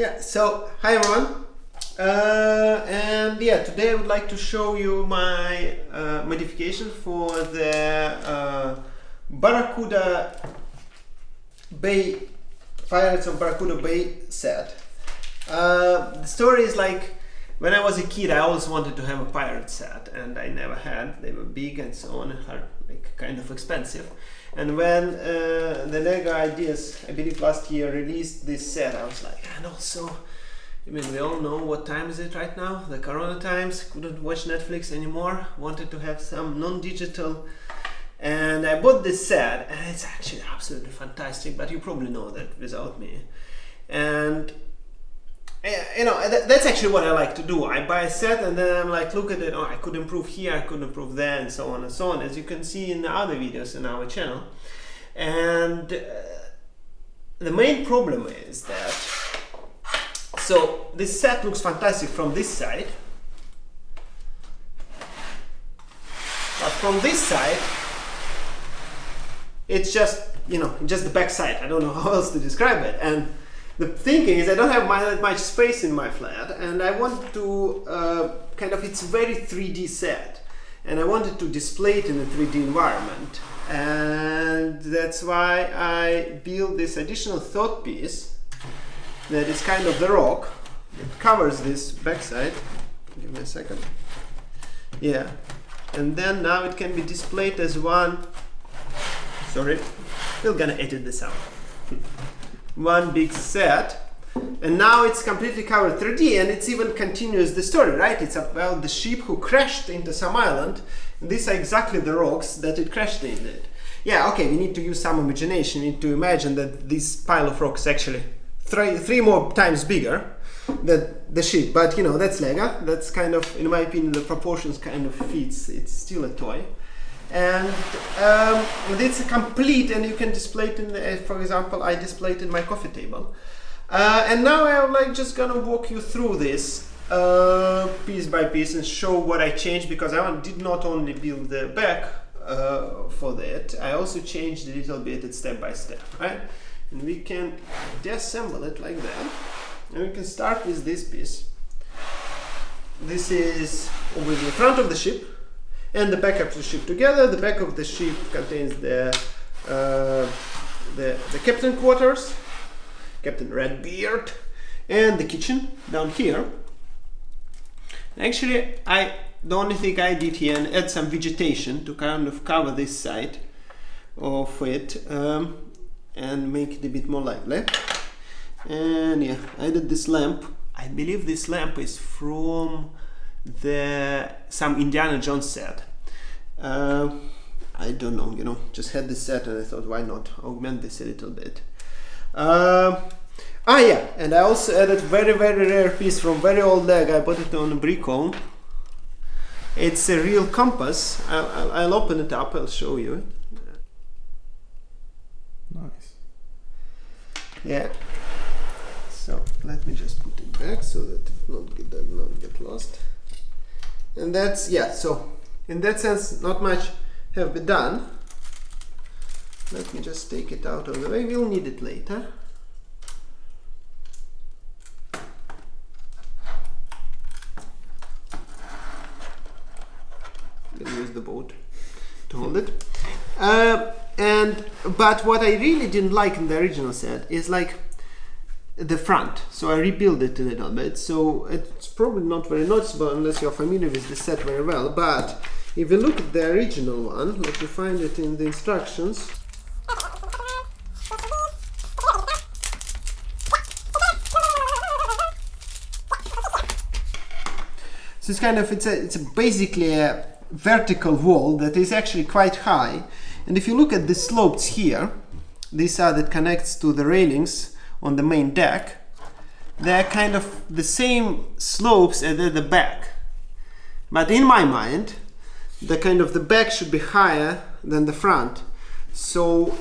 Yeah, so hi everyone, and yeah, today I would like to show you my modification for the Barracuda Bay, Pirates of Barracuda Bay set. The story is like, when I was a kid I always wanted to have a pirate set and I never had. They were big and so on and are like kind of expensive. And when the Lego Ideas, I believe last year, released this set, I was like, and also, I mean, we all know what time is it right now, the Corona times, couldn't watch Netflix anymore, wanted to have some non-digital, and I bought this set, and it's actually absolutely fantastic, but you probably know that without me. And you know, that's actually what I like to do. I buy a set and then I'm like, look at it, oh, I could improve here, I could improve there, and so on and so on, as you can see in the other videos in our channel. And the main problem is that, so this set looks fantastic from this side, but from this side, it's just, you know, just the back side. I don't know how else to describe it. And the thinking is I don't have that much space in my flat, and I want to it's a very 3D set, and I wanted to display it in a 3D environment, and that's why I built this additional third piece that is kind of the rock. It covers this backside. Give me a second. Yeah, and then now it can be displayed as one. Sorry, we're gonna edit this out. One big set, and now it's completely covered 3D, and it's even continues the story, right? It's about the ship who crashed into some island, and these are exactly the rocks that it crashed in it. Yeah, okay, we need to use some imagination. We need to imagine that this pile of rocks is actually three more times bigger than the ship, but you know, that's Lego. That's kind of, in my opinion, the proportions kind of fits. It's still a toy. And it's complete, and you can display it in the, for example, I display it in my coffee table. And now I'm like just gonna walk you through this piece by piece and show what I changed, because I did not only build the back for that, I also changed a little bit it step by step, right? And we can disassemble it like that, and we can start with this piece. This is with the front of the ship and the back of the ship together. The back of the ship contains the captain quarters, Captain Redbeard, and the kitchen down here. Actually, the only thing I did here and add some vegetation to kind of cover this side of it and make it a bit more lively. And yeah, I added this lamp. I believe this lamp is from some Indiana Jones set. I don't know, you know, just had this set and I thought, why not augment this a little bit. Yeah, and I also added very rare piece from very old Lego. I bought it on a brick home. It's a real compass. I'll open it up, I'll show you. Nice. Yeah. So let me just put it back so that it not get lost. And that's, yeah, so in that sense not much have been done. Let me just take it out of the way, we'll need it later. Gonna use the boat to hold it. But what I really didn't like in the original set is like the front, so I rebuilt it a little bit, so it's probably not very noticeable unless you're familiar with the set very well, but if you look at the original one, let me find it in the instructions. So it's kind of, it's basically a vertical wall that is actually quite high, and if you look at the slopes here, these are that connects to the railings on the main deck, they're kind of the same slopes as at the back. But in my mind, the back should be higher than the front. So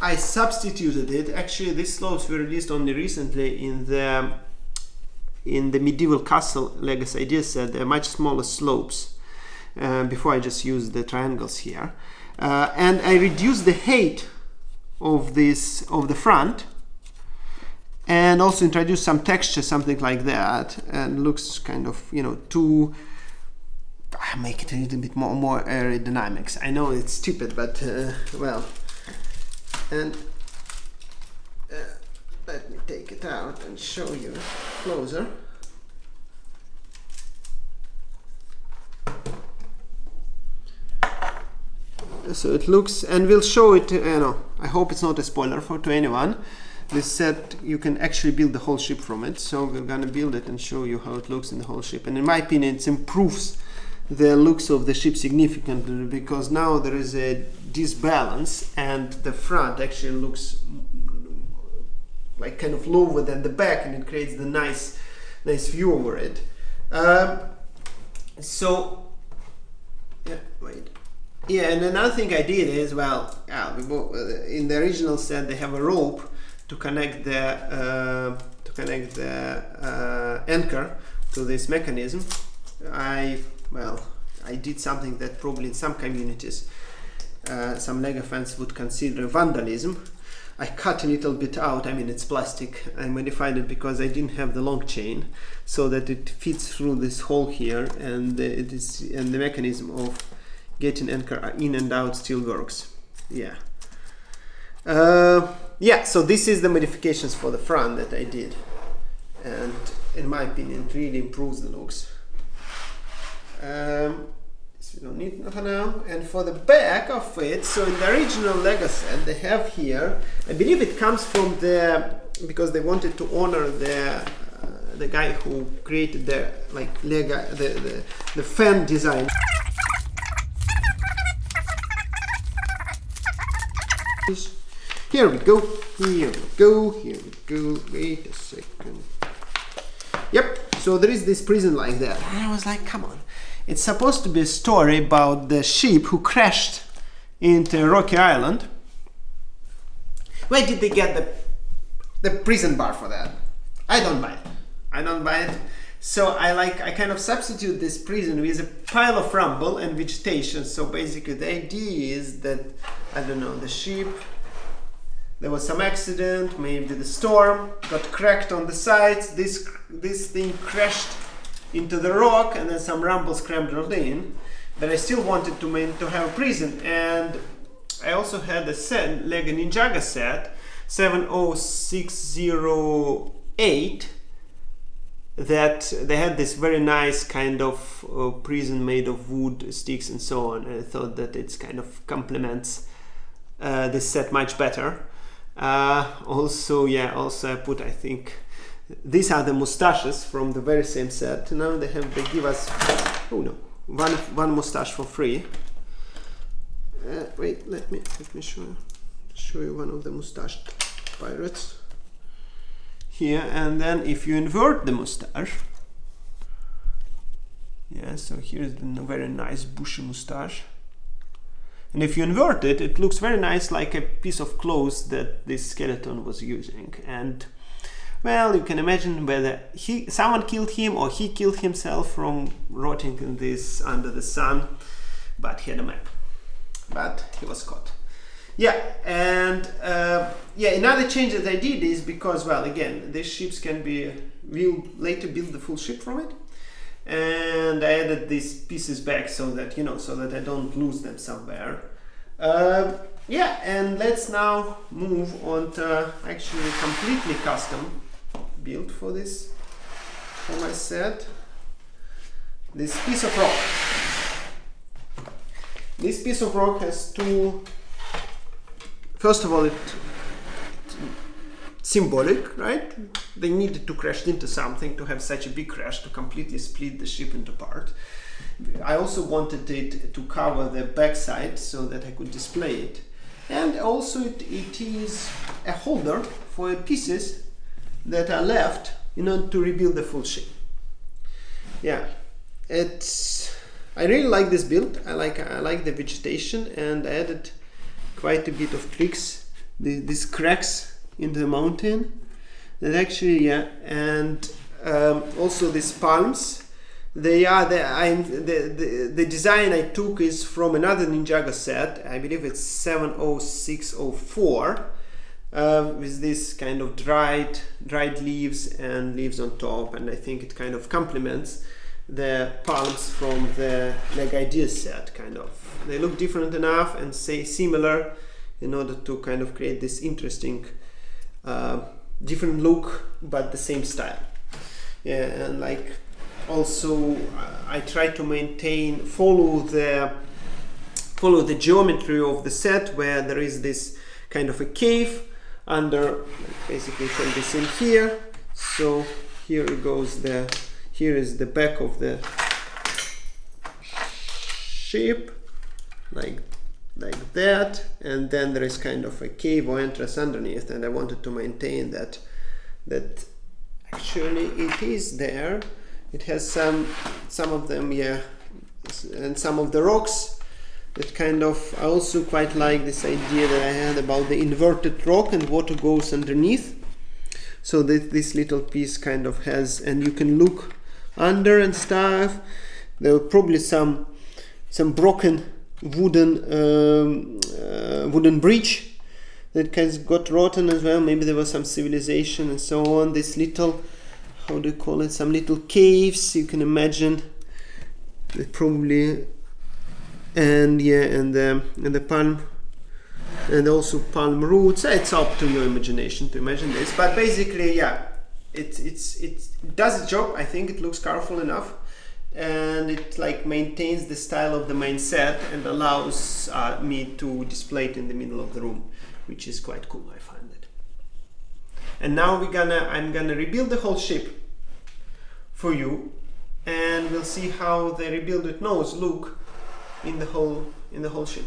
I substituted it. Actually, these slopes were released only recently in the medieval castle Lego Ideas set. They're much smaller slopes. Before I just used the triangles here. And I reduced the height of the front and also introduce some texture, something like that, and looks kind of, you know, to make it a little bit more aerodynamics. I know it's stupid, but well. And let me take it out and show you closer. So it looks, and we'll show it, I hope it's not a spoiler to anyone. This set, you can actually build the whole ship from it. So we're gonna build it and show you how it looks in the whole ship. And in my opinion, it improves the looks of the ship significantly, because now there is a disbalance and the front actually looks like kind of lower than the back, and it creates the nice view over it. So yeah, wait. Yeah, and another thing I did is, well, in the original set they have a rope to connect the anchor to this mechanism. I did something that probably in some communities some LEGO fans would consider vandalism. I cut a little bit out. I mean, it's plastic. I modified it because I didn't have the long chain, so that it fits through this hole here, and the mechanism of getting anchor in and out still works. Yeah. Yeah. So this is the modifications for the front that I did, and in my opinion, it really improves the looks. This we don't need for now. And for the back of it, so in the original LEGO set, they have here, I believe it comes from because they wanted to honor the guy who created the LEGO the fan design. Here we go. Wait a second. Yep. So there is this prison like that. And I was like, come on. It's supposed to be a story about the ship who crashed into Rocky Island. Where did they get the prison bar for that? I don't buy it. So I kind of substitute this prison with a pile of rubble and vegetation. So basically the idea is that, I don't know, the ship, there was some accident, maybe the storm got cracked on the sides, this thing crashed into the rock, and then some rumble scrambled in. But I still wanted to have a prison, and I also had a set, LEGO Ninjago set 70608, that they had this very nice kind of prison made of wood, sticks and so on, and I thought that it's kind of complements this set much better. Also I put, I think, these are the mustaches from the very same set. Now they give us, oh no, one mustache for free. Wait, let me show you one of the mustached pirates here. And then if you invert the mustache, yeah, so here's the very nice bushy mustache. And if you invert it, it looks very nice, like a piece of clothes that this skeleton was using. And well, you can imagine whether someone killed him or he killed himself from rotting in this under the sun, but he had a map. But he was caught. Yeah, and another change that I did is because, well, again, these ships we'll later build the full ship from it. And I added these pieces back so that, so that I don't lose them somewhere. Yeah, and let's now move on to actually completely custom build for my set. This piece of rock. This piece of rock has two. First of all, it's symbolic, right? They needed to crash into something to have such a big crash to completely split the ship into parts. I also wanted it to cover the backside so that I could display it. And also it is a holder for pieces that are left in order to rebuild the full ship. Yeah, I really like this build. I like the vegetation, and I added quite a bit of tricks. These cracks in the mountain that actually, yeah, and also these palms. The design I took is from another Ninjago set. I believe it's 70604. with this kind of dried leaves and leaves on top, and I think it kind of complements the palms from the Leg Ideas set. Kind of, they look different enough and say similar in order to kind of create this interesting different look but the same style. Yeah, and like also I try to follow the geometry of the set, where there is this kind of a cave under, basically turn this in here. So here it goes, here is the back of the ship, like that, and then there is kind of a cave or entrance underneath, and I wanted to maintain that actually it is there. It has some of them, yeah, and some of the rocks that kind of, I also quite like this idea that I had about the inverted rock and water goes underneath. So this little piece kind of has, and you can look under and stuff. There were probably some broken wooden bridge that kind of got rotten as well. Maybe there was some civilization and so on. This little, how do you call it, some little caves you can imagine, probably, and yeah, and the palm, and also palm roots. It's up to your imagination to imagine this, but basically, yeah, it does the job. I think it looks colorful enough, and it like maintains the style of the main set and allows me to display it in the middle of the room, which is quite cool, I find it. And now I'm gonna rebuild the whole ship for you, and we'll see how the rebuilded nose look in the whole ship.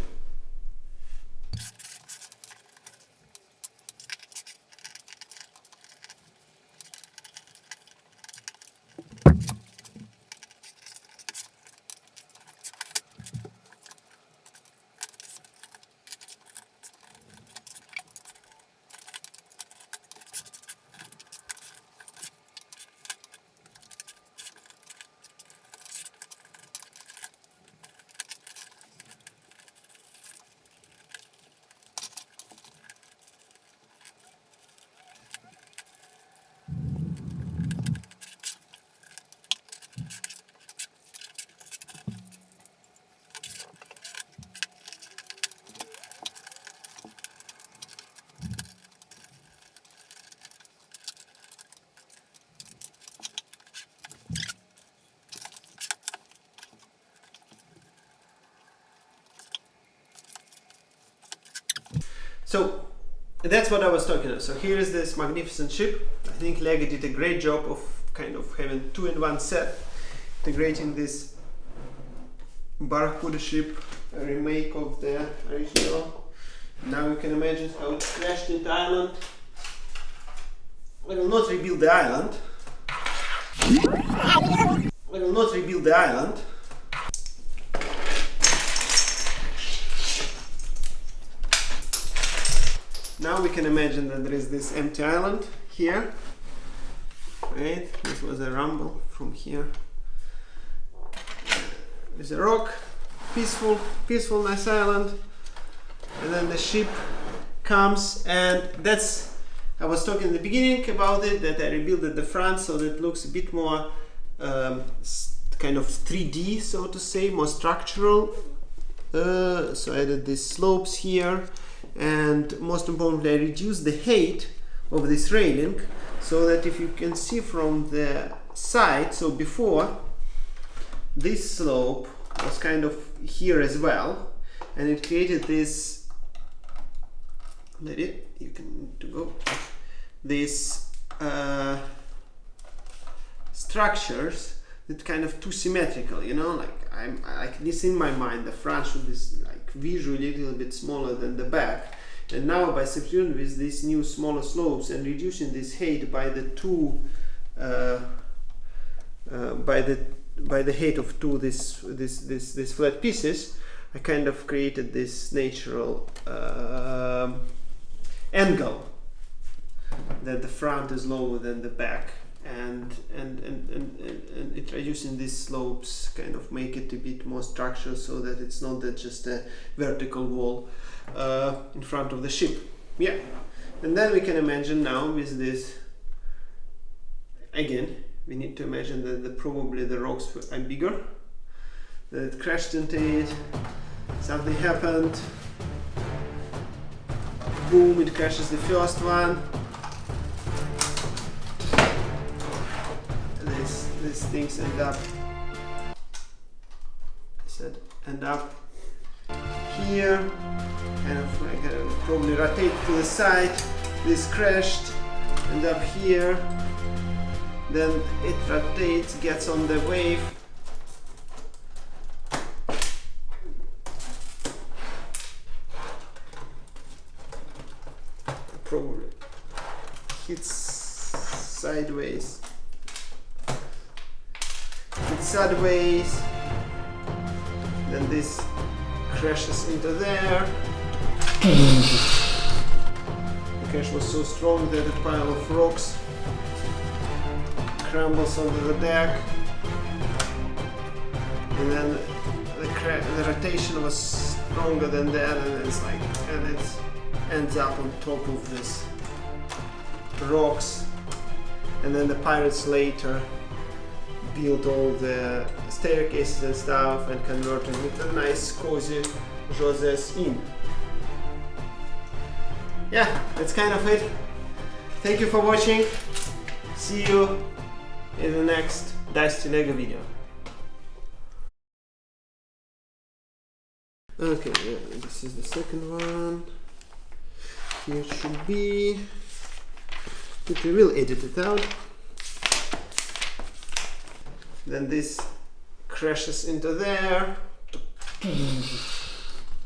So that's what I was talking about. So here is this magnificent ship. I think Lego did a great job of kind of having 2-in-1 set, integrating this Barracuda ship, a remake of the original. Now you can imagine how it crashed into the island. I will not rebuild the island. Now we can imagine that there is this empty island here, right? This was a rumble from here. There's a rock, peaceful, nice island, and then the ship comes, and that's, I was talking in the beginning about it, that I rebuilt at the front so that it looks a bit more kind of 3D, so to say, more structural. So I added these slopes here, and most importantly I reduced the height of this railing so that if you can see from the side, so before this slope was kind of here as well, and it created this, you can go, this structures that kind of too symmetrical, you know, like I'm like this in my mind, the front should be like visually a little bit smaller than the back, and now by substituting with these new smaller slopes and reducing this height by the two by the height of two this flat pieces, I kind of created this natural angle that the front is lower than the back, and introducing these slopes kind of make it a bit more structured so that it's not that just a vertical wall in front of the ship. Yeah, And then we can imagine now with this, again, we need to imagine that probably the rocks are bigger, that it crashed into it, something happened, boom, it crashes the first one. These things end up here, kind of like probably rotate to the side. This crashed, end up here, then it rotates, gets on the wave, probably hits sideways, then this crashes into there. The crash was so strong that a pile of rocks crumbles onto the deck, and then the rotation was stronger than that, and it ends up on top of this rocks. And then the pirates later built all the staircases and stuff and converted it into a nice cozy Jose's Inn. Yeah, that's kind of it. Thank you for watching. See you in the next Dice to Lego video. Okay, yeah, this is the second one. Here it should be. But we will edit it out. Then this crashes into there.